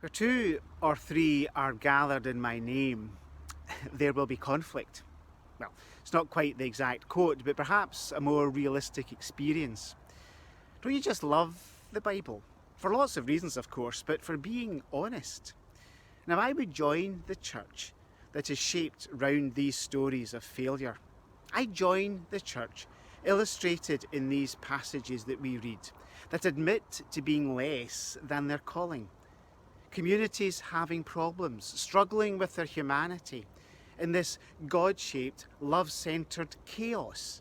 Where two or three are gathered in my name, there will be conflict. Well, it's not quite the exact quote, but perhaps a more realistic experience. Don't you just love the Bible? For lots of reasons, of course, but for being honest. Now, I would join the church that is shaped round these stories of failure. I join the church illustrated in these passages that we read, that admit to being less than their calling. Communities having problems, struggling with their humanity in this God-shaped, love-centred chaos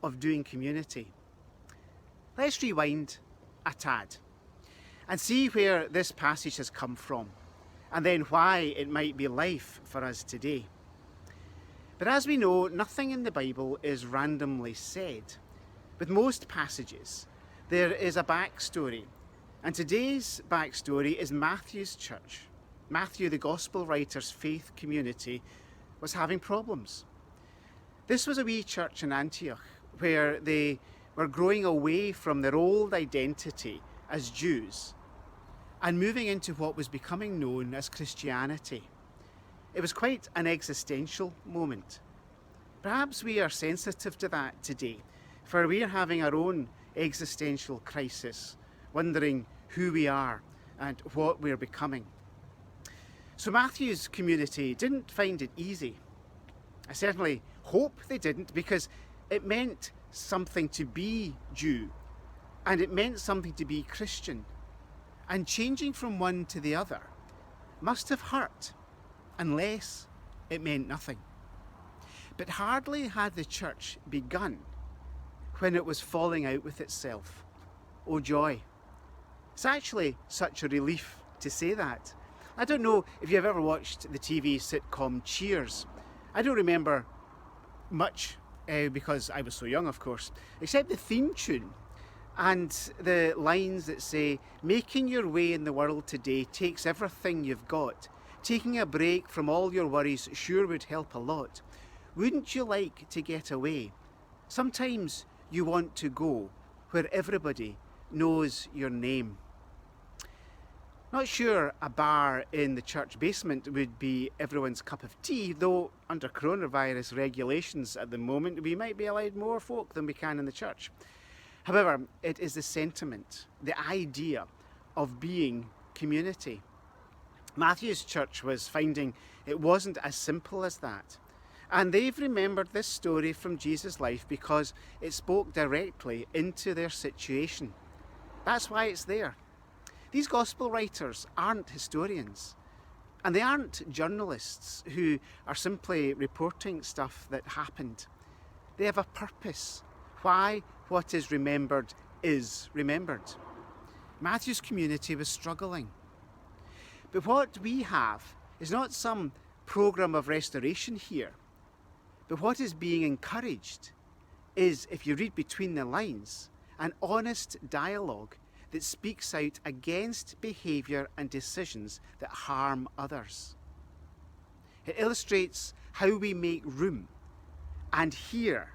of doing community. Let's rewind a tad and see where this passage has come from, and then why it might be life for us today. But as we know, nothing in the Bible is randomly said. With most passages, there is a backstory. And today's backstory is Matthew's church. Matthew, the gospel writer's faith community, was having problems. This was a wee church in Antioch where they were growing away from their old identity as Jews and moving into what was becoming known as Christianity. It was quite an existential moment. Perhaps we are sensitive to that today, for we are having our own existential crisis, wondering who we are and what we're becoming. So Matthew's community didn't find it easy. I certainly hope they didn't, because it meant something to be Jew and it meant something to be Christian. And changing from one to the other must have hurt, unless it meant nothing. But hardly had the church begun when it was falling out with itself. Oh joy. It's actually such a relief to say that. I don't know if you've ever watched the TV sitcom Cheers. I don't remember much because I was so young, of course, except the theme tune and the lines that say, "Making your way in the world today takes everything you've got. Taking a break from all your worries sure would help a lot. Wouldn't you like to get away? Sometimes you want to go where everybody knows your name." Not sure a bar in the church basement would be everyone's cup of tea, though under coronavirus regulations at the moment we might be allowed more folk than we can in the church. However, it is the sentiment, the idea of being community. Matthew's church was finding it wasn't as simple as that. And they've remembered this story from Jesus' life because it spoke directly into their situation. That's why it's there. These gospel writers aren't historians, and they aren't journalists who are simply reporting stuff that happened. They have a purpose why what is remembered is remembered. Matthew's community was struggling. But what we have is not some program of restoration here, but what is being encouraged is, if you read between the lines, an honest dialogue that speaks out against behaviour and decisions that harm others. It illustrates how we make room and hear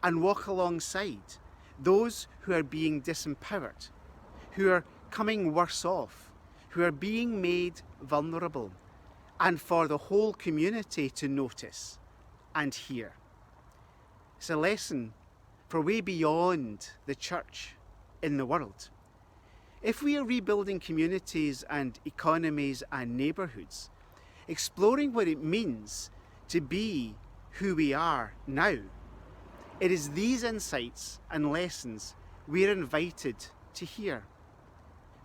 and walk alongside those who are being disempowered, who are coming worse off, who are being made vulnerable, and for the whole community to notice and hear. It's a lesson for way beyond the church in the world. If we are rebuilding communities and economies and neighbourhoods, exploring what it means to be who we are now, it is these insights and lessons we're invited to hear.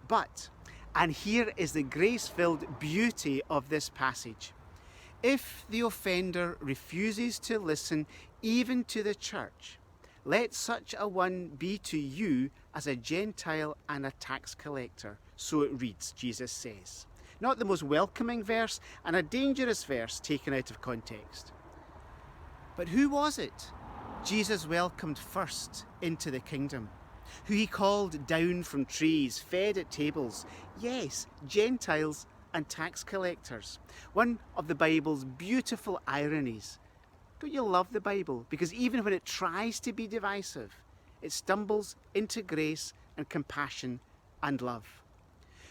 But, and here is the grace-filled beauty of this passage, if the offender refuses to listen even to the church, let such a one be to you as a Gentile and a tax collector. So it reads, Jesus says. Not the most welcoming verse, and a dangerous verse taken out of context. But who was it Jesus welcomed first into the kingdom? Who he called down from trees, fed at tables? Yes, Gentiles and tax collectors. One of the Bible's beautiful ironies. Don't you love the Bible? Because even when it tries to be divisive, it stumbles into grace and compassion and love.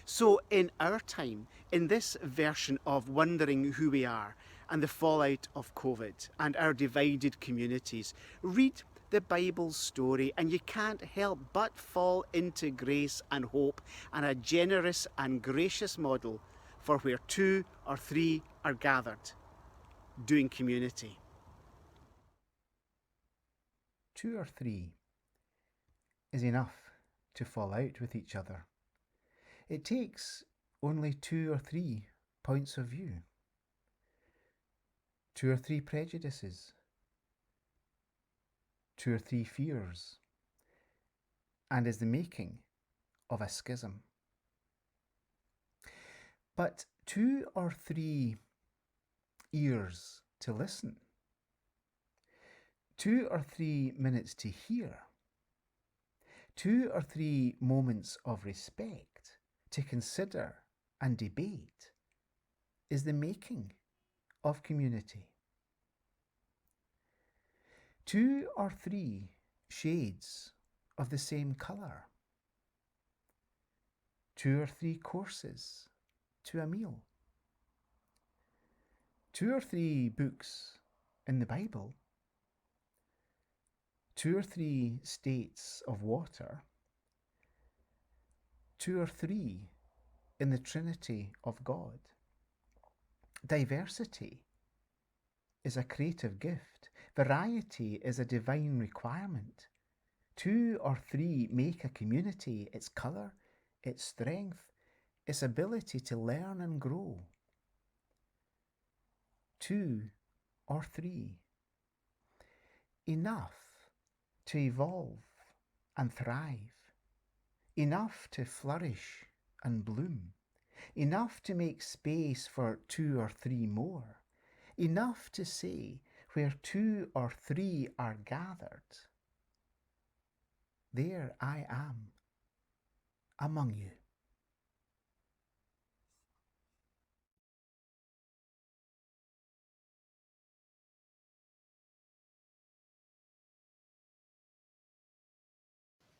So in our time, in this version of wondering who we are and the fallout of COVID and our divided communities, read the Bible story and you can't help but fall into grace and hope and a generous and gracious model for where 2 or 3 are gathered, doing community. 2 or 3 is enough to fall out with each other. It takes only 2 or 3 points of view, 2 or 3 prejudices, 2 or 3 fears, and is the making of a schism. But 2 or 3 ears to listen, 2 or 3 minutes to hear, 2 or 3 moments of respect to consider and debate is the making of community. 2 or 3 shades of the same colour, 2 or 3 courses to a meal, 2 or 3 books in the Bible, 2 or 3 states of water, 2 or 3 in the Trinity of God. Diversity is a creative gift. Variety is a divine requirement. 2 or 3 make a community, its colour, its strength, its ability to learn and grow. 2 or 3. Enough to evolve and thrive. Enough to flourish and bloom. Enough to make space for 2 or 3 more. Enough to say, where 2 or 3 are gathered, there I am among you.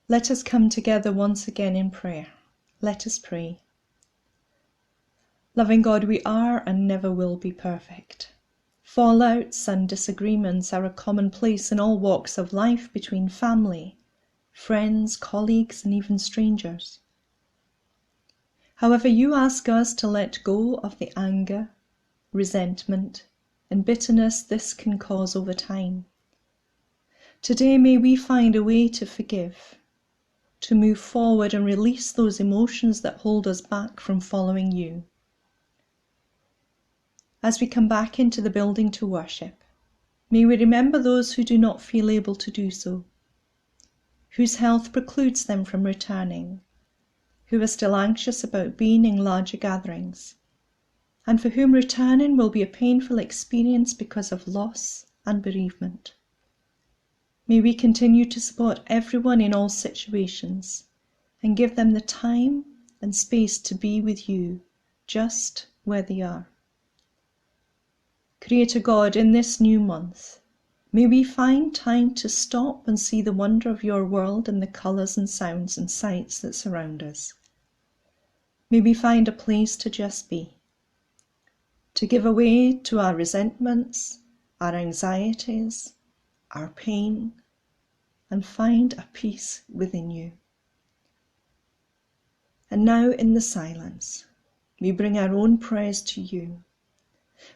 Let us come together once again in prayer. Let us pray. Loving God, we are and never will be perfect. Fallouts and disagreements are a commonplace in all walks of life between family, friends, colleagues, and even strangers. However, you ask us to let go of the anger, resentment, and bitterness this can cause over time. Today, may we find a way to forgive, to move forward and release those emotions that hold us back from following you. As we come back into the building to worship, may we remember those who do not feel able to do so, whose health precludes them from returning, who are still anxious about being in larger gatherings, and for whom returning will be a painful experience because of loss and bereavement. May we continue to support everyone in all situations and give them the time and space to be with you just where they are. Creator God, in this new month, may we find time to stop and see the wonder of your world and the colours and sounds and sights that surround us. May we find a place to just be, to give away to our resentments, our anxieties, our pain, and find a peace within you. And now in the silence, we bring our own prayers to you.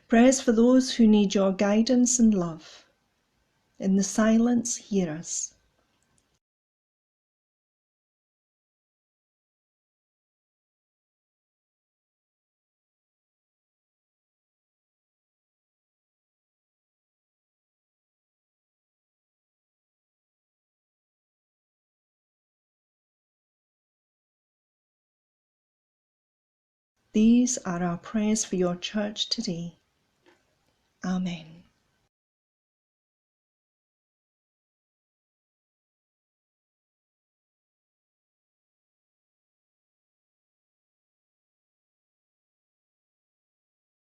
Prayers for those who need your guidance and love. In the silence, hear us. These are our prayers for your church today. Amen.